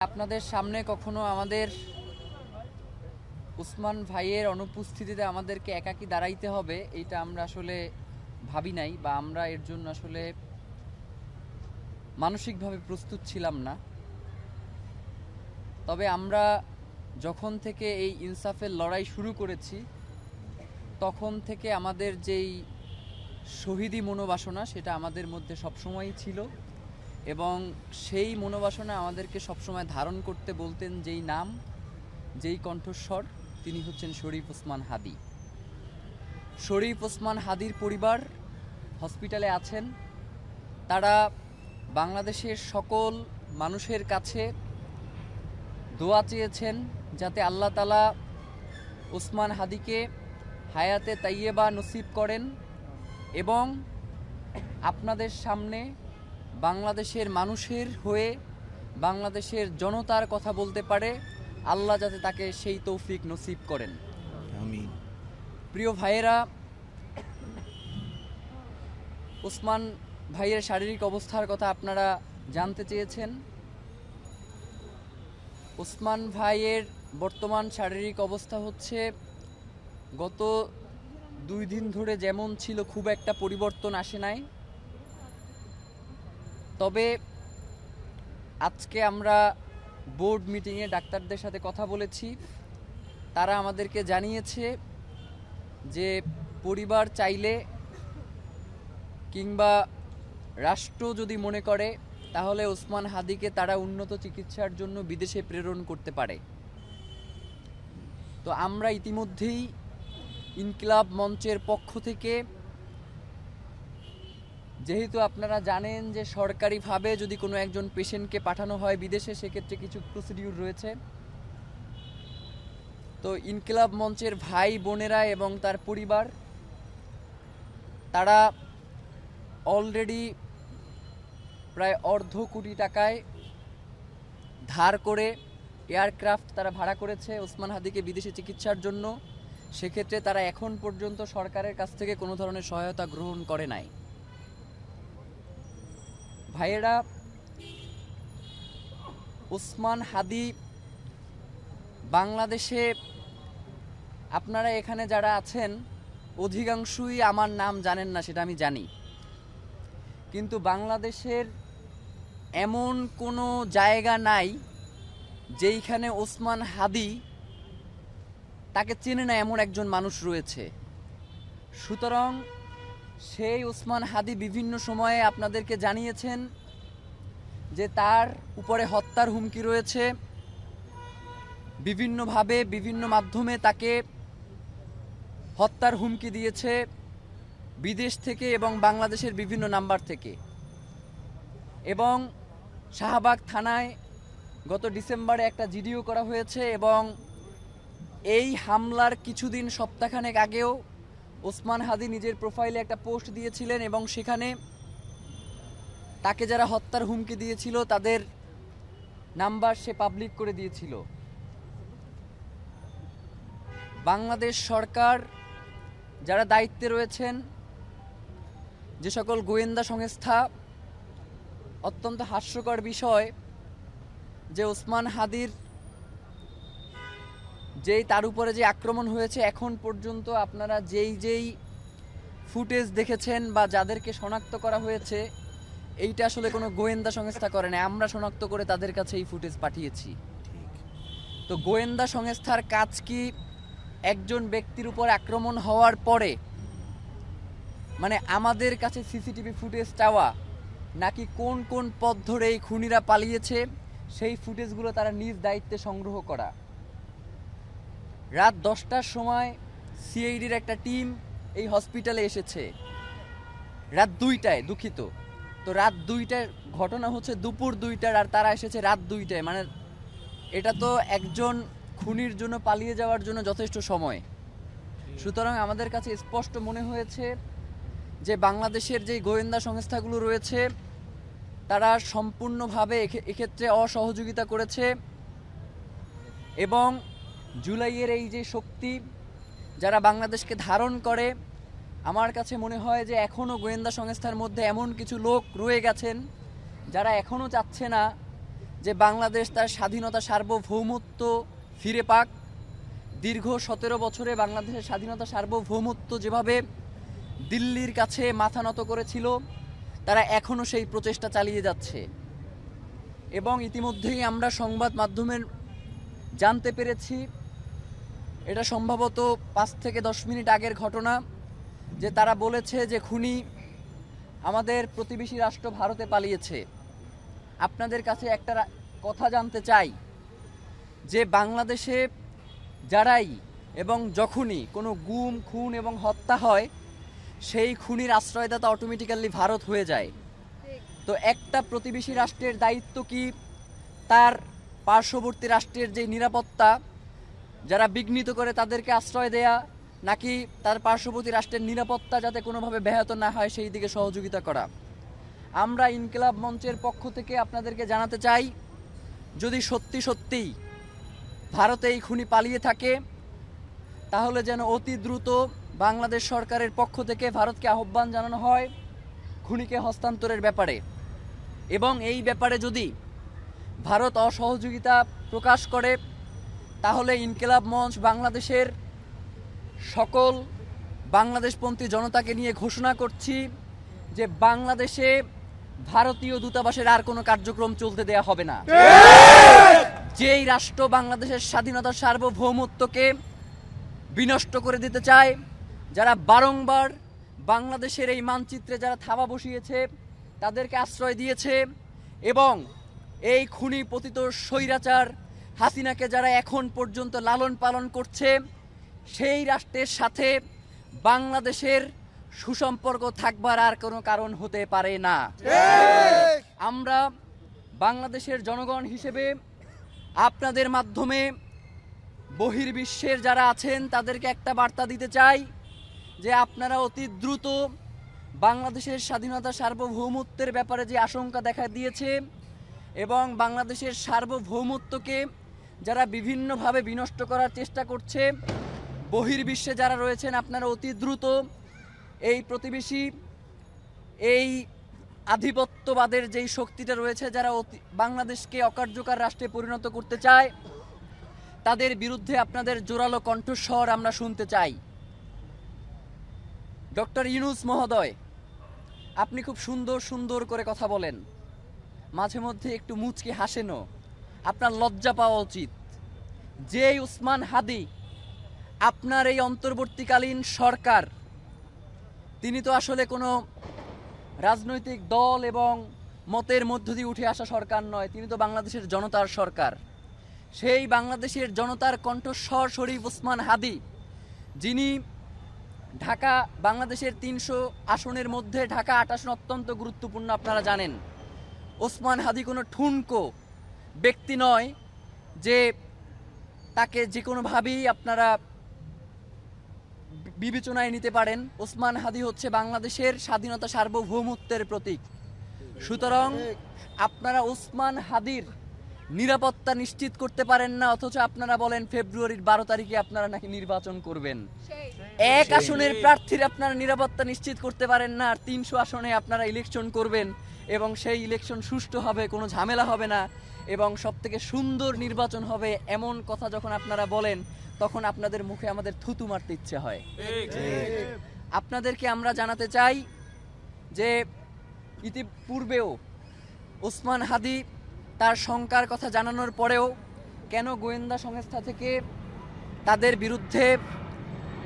আপনাদের সামনে কখনো আমাদের উসমান ভাইয়ের অনুপস্থিতিতে আমাদেরকে একাকী দাঁড়াইতে হবে এইটা আমরা আসলে ভাবি নাই, বা আমরা এর জন্য আসলে মানসিকভাবে প্রস্তুত ছিলাম না। তবে আমরা যখন থেকে এই ইনসাফের লড়াই শুরু করেছি তখন থেকে আমাদের যেই শহীদি মনোবাসনা সেটা আমাদের মধ্যে সবসময়ই ছিল, এবং সেই মনোবাসনা আমাদেরকে সবসময় ধারণ করতে বলতেন যেই নাম, যেই কণ্ঠস্বর, তিনি হচ্ছেন শরীফ ওসমান হাদী। শরীফ ওসমান হাদীর পরিবার হসপিটালে আছেন। তারা বাংলাদেশের সকল মানুষের কাছে দোয়া চেয়েছেন যাতে আল্লাহ তাআলা ওসমান হাদীকে হায়াতে তাইয়েবা নসিব করেন, এবং আপনাদের সামনে বাংলাদেশের মানুষের হয়ে বাংলাদেশের জনতার কথা বলতে পারে। আল্লাহ যাতে তাকে সেই তৌফিক নসিব করেন, আমিন। প্রিয় ভাইয়েরা, ওসমান ভাইয়ের শারীরিক অবস্থার কথা আপনারা জানতে চেয়েছেন। ওসমান ভাইয়ের বর্তমান শারীরিক অবস্থা হচ্ছে গত 2 দিন ধরে যেমন ছিল খুব একটা পরিবর্তন আসে নাই। তবে আজকে আমরা বোর্ড মিটিংয়ে ডাক্তারদের সাথে কথা বলেছি। তারা আমাদেরকে জানিয়েছে যে পরিবার চাইলে কিংবা রাষ্ট্র যদি মনে করে তাহলে ওসমান হাদীকে তারা উন্নত চিকিৎসার জন্য বিদেশে প্রেরণ করতে পারে। তো আমরা ইতিমধ্যেই ইনকিলাব মঞ্চের পক্ষ থেকে, যেহেতু আপনারা জানেন যে সরকারিভাবে যদি কোনো একজন পেশেন্টকে পাঠানো হয় বিদেশে সেক্ষেত্রে কিছু প্রসিডিউর রয়েছে, তো ইনকিলাব মঞ্চের ভাই বোনেরা এবং তার পরিবার তারা অলরেডি প্রায় 1.5 কোটি টাকায় ধার করে এয়ারক্রাফট তারা ভাড়া করেছে ওসমান হাদীকে বিদেশে চিকিৎসার জন্য। সেক্ষেত্রে তারা এখন পর্যন্ত সরকারের কাছ থেকে কোনো ধরনের সহায়তা গ্রহণ করে নাই। ভাইয়েরা, ওসমান হাদী বাংলাদেশে, আপনারা এখানে যারা আছেন অধিকাংশই আমার নাম জানেন না, সেটা আমি জানি, কিন্তু বাংলাদেশের এমন কোনো জায়গা নাই যেইখানে ওসমান হাদী তাকে চেনে না এমন একজন মানুষ রয়েছে। সুতরাং সেই ওসমান হাদী বিভিন্ন সময়ে আপনাদেরকে জানিয়েছেন যে তার উপরে হত্যার হুমকি রয়েছে। বিভিন্নভাবে বিভিন্ন মাধ্যমে তাকে হত্যার হুমকি দিয়েছে বিদেশ থেকে এবং বাংলাদেশের বিভিন্ন নাম্বার থেকে। এবং শাহবাগ থানায় গত ডিসেম্বরে একটা জিডিও করা হয়েছে, এবং এই হামলার কিছুদিন সপ্তাহখানেক আগেও ওসমান হাদী নিজের প্রোফাইলে একটা পোস্ট দিয়েছিলেন, এবং সেখানে তাকে যারা হত্যার হুমকি দিয়েছিল তাদের নাম্বার সে পাবলিক করে দিয়েছিল। বাংলাদেশ সরকার যারা দায়িত্বে রয়েছেন, যে সকল গোয়েন্দা সংস্থা, অত্যন্ত হাস্যকর বিষয় যে ওসমান হাদীর যেই তার উপরে যে আক্রমণ হয়েছে এখন পর্যন্ত আপনারা যেই ফুটেজ দেখেছেন বা যাদেরকে শনাক্ত করা হয়েছে এইটা আসলে কোনো গোয়েন্দা সংস্থা করে না, আমরা শনাক্ত করে তাদের কাছে এই ফুটেজ পাঠিয়েছি। তো গোয়েন্দা সংস্থার কাজ কি একজন ব্যক্তির উপর আক্রমণ হওয়ার পরে মানে আমাদের কাছে সিসিটিভি ফুটেজ চাওয়া, নাকি কোন কোন পথ ধরে এই খুনিরা পালিয়েছে সেই ফুটেজগুলো তারা নিজ দায়িত্বে সংগ্রহ করা? রাত 10টার সময় সিআইডির একটা টিম এই হসপিটালে এসেছে, রাত 2টায়, দুঃখিত, তো রাত 2টায় ঘটনা হচ্ছে দুপুর 2টার, আর তারা এসেছে রাত 2টায়। মানে এটা তো একজন খুনির জন্য পালিয়ে যাওয়ার জন্য যথেষ্ট সময়। সুতরাং আমাদের কাছে স্পষ্ট মনে হয়েছে যে বাংলাদেশের যে গোয়েন্দা সংস্থাগুলো রয়েছে তারা সম্পূর্ণভাবে এক্ষেত্রে অসহযোগিতা করেছে, এবং জুলাইয়ের এই যে শক্তি যারা বাংলাদেশকে ধারণ করে, আমার কাছে মনে হয় যে এখনও গোয়েন্দা সংস্থার মধ্যে এমন কিছু লোক রয়ে গেছেন যারা এখনও চাচ্ছে না যে বাংলাদেশ তার স্বাধীনতা সার্বভৌমত্ব ফিরে পাক। দীর্ঘ 17 বছরে বাংলাদেশের স্বাধীনতা সার্বভৌমত্ব যেভাবে দিল্লির কাছে মাথা নত করেছিল, তারা এখনও সেই প্রচেষ্টা চালিয়ে যাচ্ছে। এবং ইতিমধ্যেই আমরা সংবাদ মাধ্যমের জানতে পেরেছি, এটা সম্ভবত 5 থেকে 10 মিনিট আগের ঘটনা, যে তারা বলেছে যে খুনি আমাদের প্রতিবেশী রাষ্ট্র ভারতে পালিয়েছে। আপনাদের কাছে একটা কথা জানতে চাই, যে বাংলাদেশে যারাই এবং যখনই কোনো গুম, খুন এবং হত্যা হয়, সেই খুনির আশ্রয়দাতা অটোমেটিক্যালি ভারত হয়ে যায়। তো একটা প্রতিবেশী রাষ্ট্রের দায়িত্ব কি তার পার্শ্ববর্তী রাষ্ট্রের যে নিরাপত্তা যারা বিঘ্নিত করে তাদেরকে আশ্রয় দেয়া, নাকি তার পার্শ্ববর্তী রাষ্ট্রের নিরাপত্তা যাতে কোনোভাবে ব্যাহত না হয় সেই দিকে সহযোগিতা করা? আমরা ইনকিলাব মঞ্চের পক্ষ থেকে আপনাদেরকে জানাতে চাই, যদি সত্যি সত্যিই ভারতে এই খুনি পালিয়ে থাকে, তাহলে যেন অতি দ্রুত বাংলাদেশ সরকারের পক্ষ থেকে ভারতকে আহ্বান জানানো হয় খুনিকে হস্তান্তরের ব্যাপারে। এবং এই ব্যাপারে যদি ভারত অসহযোগিতা প্রকাশ করে, তাহলে ইনকিলাব মঞ্চ বাংলাদেশের সকল বাংলাদেশপন্থী জনতাকে নিয়ে ঘোষণা করছি যে বাংলাদেশে ভারতীয় দূতাবাসের আর কোনো কার্যক্রম চলতে দেয়া হবে না। যেই রাষ্ট্র বাংলাদেশের স্বাধীনতার সার্বভৌমত্বকে বিনষ্ট করে দিতে চায়, যারা বারংবার বাংলাদেশের এই মানচিত্রে যারা থাবা বসিয়েছে তাদেরকে আশ্রয় দিয়েছে, এবং এই খুনি পতিত স্বৈরাচার হাসিনাকে যারা এখন পর্যন্ত লালন পালন করছে, সেই রাষ্ট্রের সাথে বাংলাদেশের সুসম্পর্ক থাকবার আর কোনো কারণ হতে পারে না। আমরা বাংলাদেশের জনগণ হিসেবে আপনাদের মাধ্যমে বহির্বিশ্বের যারা আছেন তাদেরকে একটা বার্তা দিতে চাই, যে আপনারা অতি দ্রুত বাংলাদেশের স্বাধীনতা সার্বভৌমত্বের ব্যাপারে যে আশঙ্কা দেখা দিয়েছে এবং বাংলাদেশের সার্বভৌমত্বকে যারা বিভিন্নভাবে বিনষ্ট করার চেষ্টা করছে, বহির্বিশ্বে যারা রয়েছেন, আপনারা অতি দ্রুত এই প্রতিবেশী এই আধিপত্যবাদের যেই শক্তিটা রয়েছে, যারা বাংলাদেশকে অকার্যকর রাষ্ট্রে পরিণত করতে চায়, তাদের বিরুদ্ধে আপনাদের জোরালো কণ্ঠস্বর আমরা শুনতে চাই। ডক্টর ইউনূস মহোদয়, আপনি খুব সুন্দর সুন্দর করে কথা বলেন, মাঝে মধ্যে একটু মুচকি হাসেনও, আপনার লজ্জা পাওয়া উচিত। যে ওসমান হাদি আপনার এই অন্তর্বর্তীকালীন সরকার, তিনি তো আসলে কোনো রাজনৈতিক দল এবং মতের মধ্য দিয়ে উঠে আসা সরকার নয়, তিনি তো বাংলাদেশের জনতার সরকার। সেই বাংলাদেশের জনতার কণ্ঠস্বর শরীফ ওসমান হাদি, যিনি ঢাকা বাংলাদেশের 300 আসনের মধ্যে ঢাকা 8 আসন অত্যন্ত গুরুত্বপূর্ণ, আপনারা জানেন। ওসমান হাদি কোনো ঠুনকো ব্যক্তি নয় যে তাকে যে কোনোভাবেই আপনারা বিবেচনায় নিতে পারেন। ওসমান হাদি হচ্ছে বাংলাদেশের স্বাধীনতা সার্বভৌমত্বের প্রতীক। সুতরাং আপনারা ওসমান হাদির নিরাপত্তা নিশ্চিত করতে পারেন না, অথচ আপনারা বলেন ফেব্রুয়ারির 12 তারিখে আপনারা নাকি নির্বাচন করবেন। এক আসনের প্রার্থীর আপনারা নিরাপত্তা নিশ্চিত করতে পারেন না, আর 300 আসনে আপনারা ইলেকশন করবেন এবং সেই ইলেকশন সুষ্ঠু হবে, কোনো ঝামেলা হবে না এবং সবথেকে সুন্দর নির্বাচন হবে, এমন কথা যখন আপনারা বলেন, তখন আপনাদের মুখে আমাদের থুতু মারতে ইচ্ছে হয়। আপনাদেরকে আমরা জানাতে চাই যে ইতিপূর্বেও ওসমান হাদি তার শঙ্কার কথা জানানোর পরেও কেন গোয়েন্দা সংস্থা থেকে তাদের বিরুদ্ধে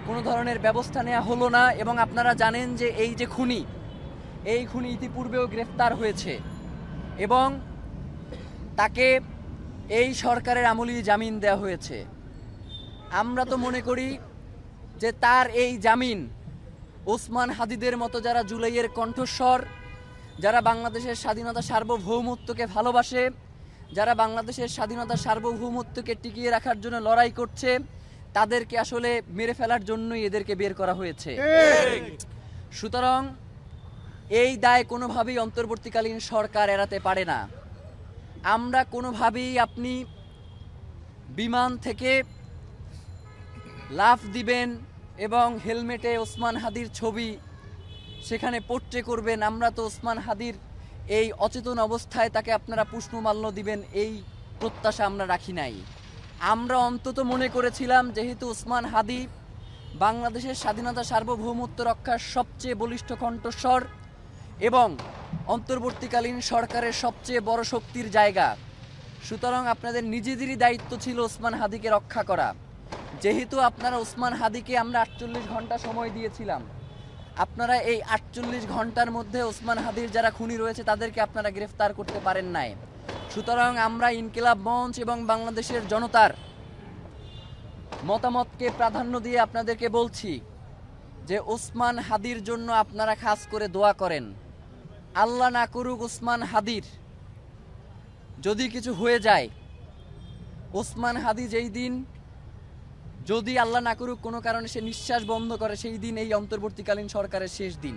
কোনো ধরনের ব্যবস্থা নেওয়া হলো না? এবং আপনারা জানেন যে এই যে খুনি, এই খুনি ইতিপূর্বেও গ্রেফতার হয়েছে এবং তাকে এই সরকারের আমলি জামিন দেওয়া হয়েছে। আমরা তো মনে করি যে তার এই জামিন ওসমান হাদিদের মতো যারা জুলাইয়ের কণ্ঠস্বর, যারা বাংলাদেশের স্বাধীনতা সার্বভৌমত্বকে ভালোবাসে, যারা বাংলাদেশের স্বাধীনতা সার্বভৌমত্বকে টিকিয়ে রাখার জন্য লড়াই করছে, তাদেরকে আসলে মেরে ফেলার জন্যই এদেরকে বের করা হয়েছে। সুতরাং এই দায় কোনোভাবেই অন্তর্বর্তীকালীন সরকার এড়াতে পারে না। আমরা কোনোভাবেই আপনি বিমান থেকে লাফ দিবেন এবং হেলমেটে ওসমান হাদির ছবি সেখানে পোট্রে করবেন, আমরা তো ওসমান হাদির এই অচেতন অবস্থায় তাকে আপনারা পুষ্পমাল্য দিবেন এই প্রত্যাশা আমরা রাখি নাই। আমরা অন্তত মনে করেছিলাম যেহেতু ওসমান হাদি বাংলাদেশের স্বাধীনতা সার্বভৌমত্ব রক্ষার সবচেয়ে বলিষ্ঠ কণ্ঠস্বর এবং অন্তর্বর্তীকালীন সরকারের সবচেয়ে বড় শক্তির জায়গা, সুতরাং আপনাদের নিজেদেরই দায়িত্ব ছিল ওসমান হাদিকে রক্ষা করা। যেহেতু আপনারা ওসমান হাদিকে আমরা 48 ঘন্টা সময় দিয়েছিলাম, আপনারা এই 48 ঘন্টার মধ্যে ওসমান হাদির যারা খুনি রয়েছে তাদেরকে আপনারা গ্রেফতার করতে পারেন নাই। সুতরাং আমরা ইনকিলাব মঞ্চ এবং বাংলাদেশের জনতার মতামতকে প্রাধান্য দিয়ে আপনাদেরকে বলছি যে ওসমান হাদির জন্য আপনারা খাস করে দোয়া করেন। আল্লাহ না করুক ওসমান হাদির যদি কিছু হয়ে যায়, ওসমান হাদি যেই দিন যদি আল্লাহ না করুক কোনো কারণে সে নিঃশ্বাস বন্ধ করে, সেই দিন এই অন্তর্বর্তীকালীন সরকারের শেষ দিন।